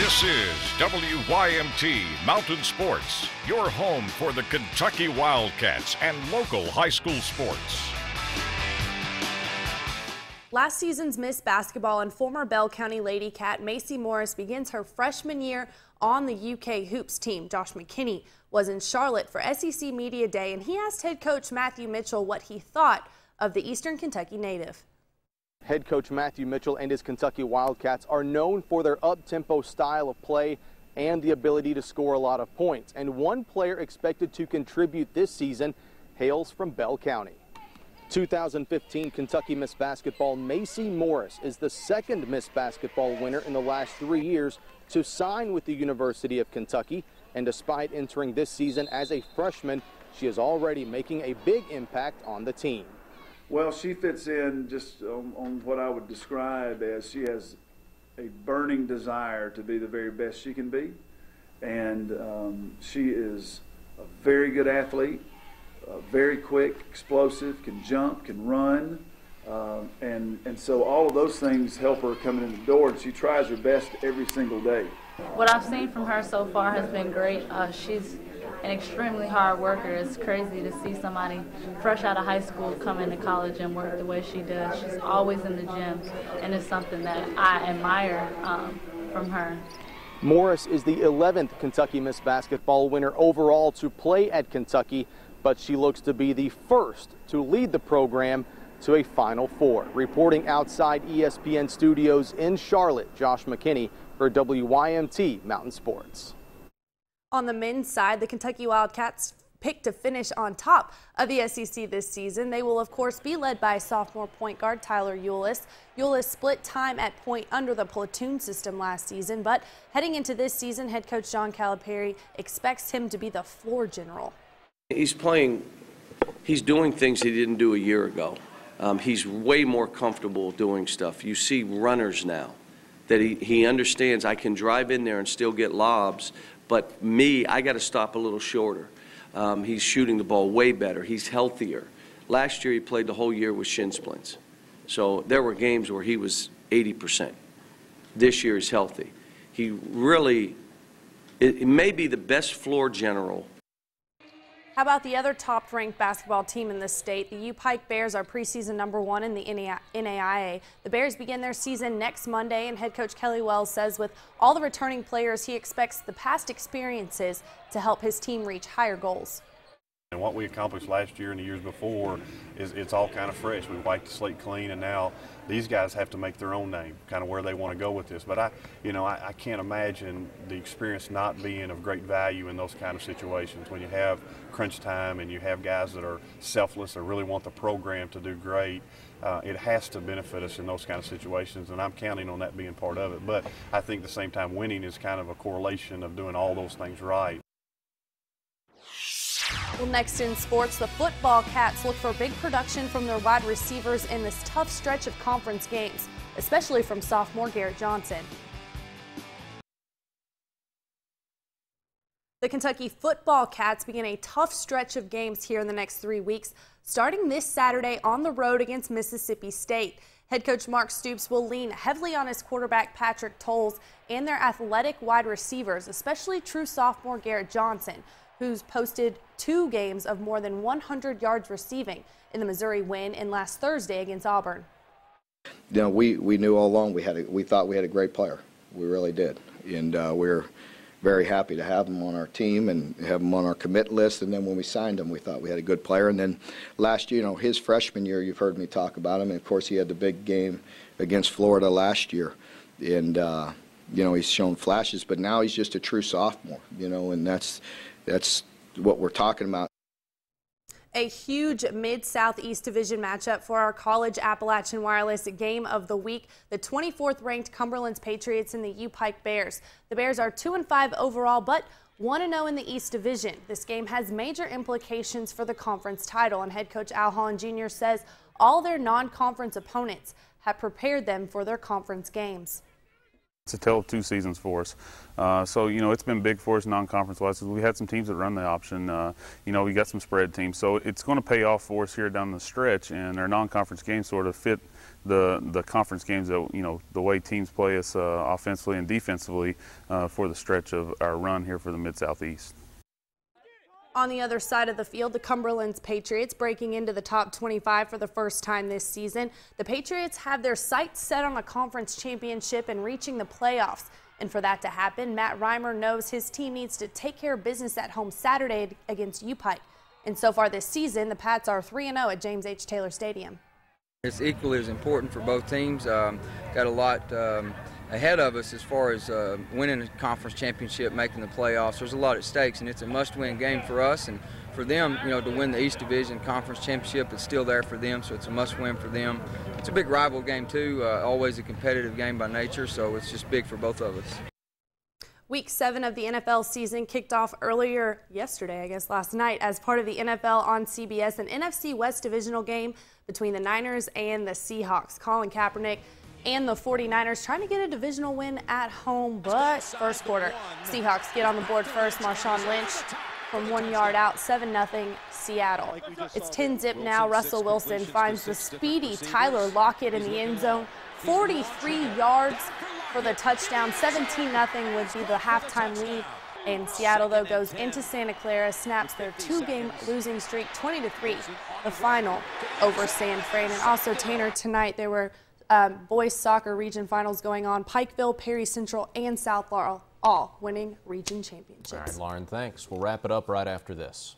This is WYMT Mountain Sports, your home for the Kentucky Wildcats and local high school sports. Last season's Miss Basketball and former Bell County Lady Cat Macy Morris begins her freshman year on the UK Hoops team. Josh McKinney was in Charlotte for SEC Media Day, and he asked head coach Matthew Mitchell what he thought of the Eastern Kentucky native. Head coach Matthew Mitchell and his Kentucky Wildcats are known for their up-tempo style of play and the ability to score a lot of points. And one player expected to contribute this season hails from Bell County. 2015 Kentucky Miss Basketball Macy Morris is the second Miss Basketball winner in the last 3 years to sign with the University of Kentucky. And despite entering this season as a freshman, she is already making a big impact on the team. Well, she fits in just on what I would describe as she has a burning desire to be the very best she can be. And she is a very good athlete, very quick, explosive, can jump, can run. And so all of those things help her coming in the door, and she tries her best every single day. What I've seen from her so far has been great. She's an extremely hard worker. It's crazy to see somebody fresh out of high school come into college and work the way she does. She's always in the gym, and it's something that I admire from her. Morris is the 11th Kentucky Miss Basketball winner overall to play at Kentucky, but she looks to be the first to lead the program to a Final Four. Reporting outside ESPN studios in Charlotte, Josh McKinney for WYMT Mountain Sports. On the men's side, the Kentucky Wildcats picked to finish on top of the SEC this season. They will, of course, be led by sophomore point guard Tyler Eulis. Eulis split time at point under the platoon system last season, but heading into this season, head coach John Calipari expects him to be the floor general. He's doing things he didn't do a year ago. He's way more comfortable doing stuff. You see runners now that he understands I can drive in there and still get lobs, but I got to stop a little shorter. He's shooting the ball way better. He's healthier. Last year he played the whole year with shin splints. So there were games where he was 80%. This year he's healthy. He really, it may be the best floor general. How about the other top-ranked basketball team in the state? The U-Pike Bears are preseason #1 in the NAIA. The Bears begin their season next Monday, and head coach Kelly Wells says with all the returning players, he expects the past experiences to help his team reach higher goals. And what we accomplished last year and the years before it's all kind of fresh. We wiped the slate clean, and now these guys have to make their own name, kind of where they want to go with this. But I can't imagine the experience not being of great value in those kind of situations when you have crunch time and you have guys that are selfless or really want the program to do great. It has to benefit us in those kind of situations, and I'm counting on that being part of it. But I think at the same time, winning is kind of a correlation of doing all those things right. Well, next in sports, the football Cats look for big production from their wide receivers in this tough stretch of conference games, especially from sophomore Garrett Johnson. The Kentucky football Cats begin a tough stretch of games here in the next 3 weeks, starting this Saturday on the road against Mississippi State. Head coach Mark Stoops will lean heavily on his quarterback Patrick Tolles and their athletic wide receivers, especially true sophomore Garrett Johnson, who's posted 2 games of more than 100 yards receiving in the Missouri win and last Thursday against Auburn. You know, we knew all along we thought we had a great player. We really did, and we're very happy to have him on our team and have him on our commit list. And then when we signed him, we thought we had a good player. And then last year, his freshman year, you've heard me talk about him. And of course, he had the big game against Florida last year, and he's shown flashes. But now he's just a true sophomore, and that's what we're talking about. A huge Mid-Southeast Division matchup for our College Appalachian Wireless game of the week. The 24th ranked Cumberland's Patriots and the U-Pike Bears. The Bears are 2-5 overall, but 1-0 in the East Division. This game has major implications for the conference title, and head coach Holland Jr. says all their non-conference opponents have prepared them for their conference games. It's a tale of 2 seasons for us. So, it's been big for us non-conference-wise. We had some teams that run the option. We got some spread teams. So it's going to pay off for us here down the stretch, and our non-conference games sort of fit the conference games that, you know, the way teams play us offensively and defensively for the stretch of our run here for the Mid-Southeast. On the other side of the field, the Cumberland's Patriots breaking into the top 25 for the first time this season. The Patriots have their sights set on a conference championship and reaching the playoffs. And for that to happen, Matt Reimer knows his team needs to take care of business at home Saturday against UPike. And so far this season, the Pats are 3-0 at James H. Taylor Stadium. It's equally as important for both teams. Got a lot ahead of us as far as winning a conference championship, making the playoffs. There's a lot at stakes, and it's a must-win game for us and for them. You know, to win the East Division Conference Championship, it's still there for them, so it's a must-win for them. It's a big rival game too. Always a competitive game by nature, so it's just big for both of us. Week 7 of the NFL season kicked off earlier yesterday, last night, as part of the NFL on CBS, an NFC West divisional game between the Niners and the Seahawks. Colin Kaepernick and the 49ers trying to get a divisional win at home, but first quarter, Seahawks get on the board first. Marshawn Lynch from 1 yard out, 7-0 Seattle. It's 10-zip now. Russell Wilson finds the speedy Tyler Lockett in the end zone, 43 yards for the touchdown. 17-0 would be the halftime lead. And Seattle, though, goes into Santa Clara, snaps their 2-game losing streak, 20-3, the final over San Fran. And also, Tanner, tonight there were boys soccer region finals going on. Pikeville, Perry Central, and South Laurel all winning region championships. All right, Lauren, thanks. We'll wrap it up right after this.